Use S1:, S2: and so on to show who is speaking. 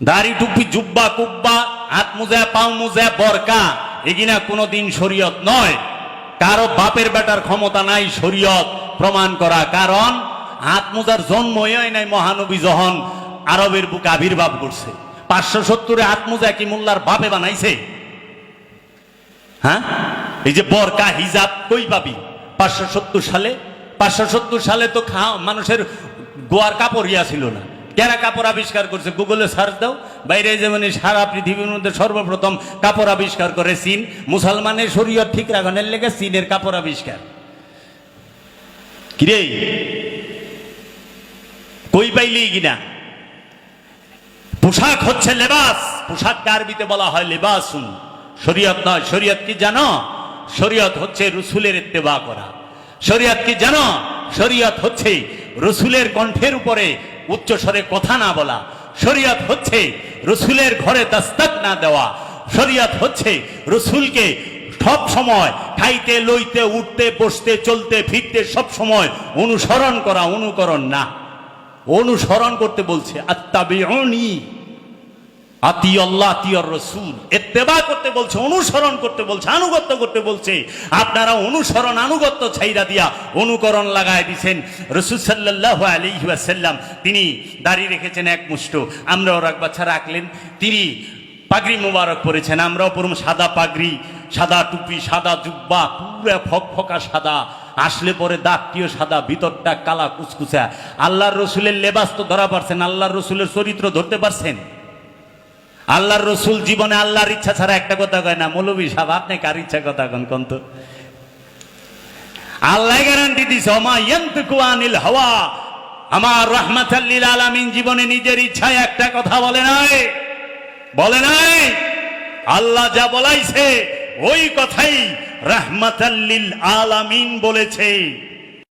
S1: দাড়ি টুপি জুব্বা কুব্বা হাত মুজা পাও মুজা বরকা এগিনা কোনোদিন শরীয়ত নয়। কারো বাপের বেটার ক্ষমতা নাই শরীয়ত প্রমাণ করা, কারণ হাত মুজার জন্মই নাই মহানবী যখন আরবের বুকে আবির্ভাব করছে। 570 হাত মুজা কি মোল্লার বাপে বানাইছে? হ্যাঁ, এই যে বরকা হিজাব কই পাবি 570 সালে? 570 সালে তো মানুষের গোয়ার কাপড় ইয়া ছিল না। কেনা কাপড় আবিষ্কার করছে? গুগলে সার্চ দাও, বাইরে যেমন সারা পৃথিবীর মধ্যে সর্বপ্রথম কাপড় আবিষ্কার করে চীন। মুসলমানের শরীয়ত ঠিক রাখনের লেগে চীনের কাপড় আবিষ্কার। কিরে কই পাইলি কিনা? পোশাক হচ্ছে লেবাস, পোশাক আরবিতে বলা হয় লেবাসুন, শরীয়ত নয়। শরীয়ত কি জানো? শরীয়ত হচ্ছে রসুলের ইত্তেবা করা। শরীয়ত কি জানো? শরীয়ত হচ্ছে রসুলের কণ্ঠের উপরে উচ্চ স্বরে কথা না বলা। শরীয়ত হচ্ছে রসুলের ঘরে দস্তক না দেওয়া। শরীয়ত হচ্ছে রসুলকে সব সময় খাইতে লইতে উঠতে বসতে চলতে ফিরতে সব সময় অনুসরণ করা, অনুকরণ না। অনুসরণ করতে বলছে, আত্তাবিউনি আতি আল্লাহ আতিউর রাসূল। ইত্তেবা করতে বলছে, অনুসরণ করতে বলছে, আনুগত্য করতে বলছে। আপনারা অনুসরণ আনুগত্য ছাইরা দিয়া অনুকরণ লাগায় দিয়েছেন। রাসূল সাল্লাল্লাহু আলাইহি ওয়াসাল্লাম তিনি দাড়ি রেখেছেন এক মুষ্ট, আমরাও রাখবা, রাখলেন। তিনি পাগড়ি মোবারক পরেছেন, আমরাও পরম সাদা পাগড়ি, সাদা টুপি, সাদা জুব্বা, পুরো ফকফকা সাদা। আসলে পরে দাঁতটিও সাদা, ভিতরটা কালা কুচকুচা। আল্লাহর রসুলের লেবাস তো ধরা পারছেন, আল্লাহর রসুলের চরিত্র ধরতে পারছেন? আল্লাহর রসুল জীবনে আল্লাহর ইচ্ছা ছাড়া একটা কথা কয় না। মৌলভী সাহেব আপনি কার ইচ্ছা কথা কন তো? আল্লাহ গ্যারান্টি দিছে, ওমা ইয়ানতিকু আনিল হাওয়া, আমার রাহমাতাল লিল আলামিন জীবনে নিজের ইচ্ছায় একটা কথা বলে নাই, বলে নাই। আল্লাহ যা বলাইছে ওই কথাই রাহমাতাল লিল আলামিন বলেছে।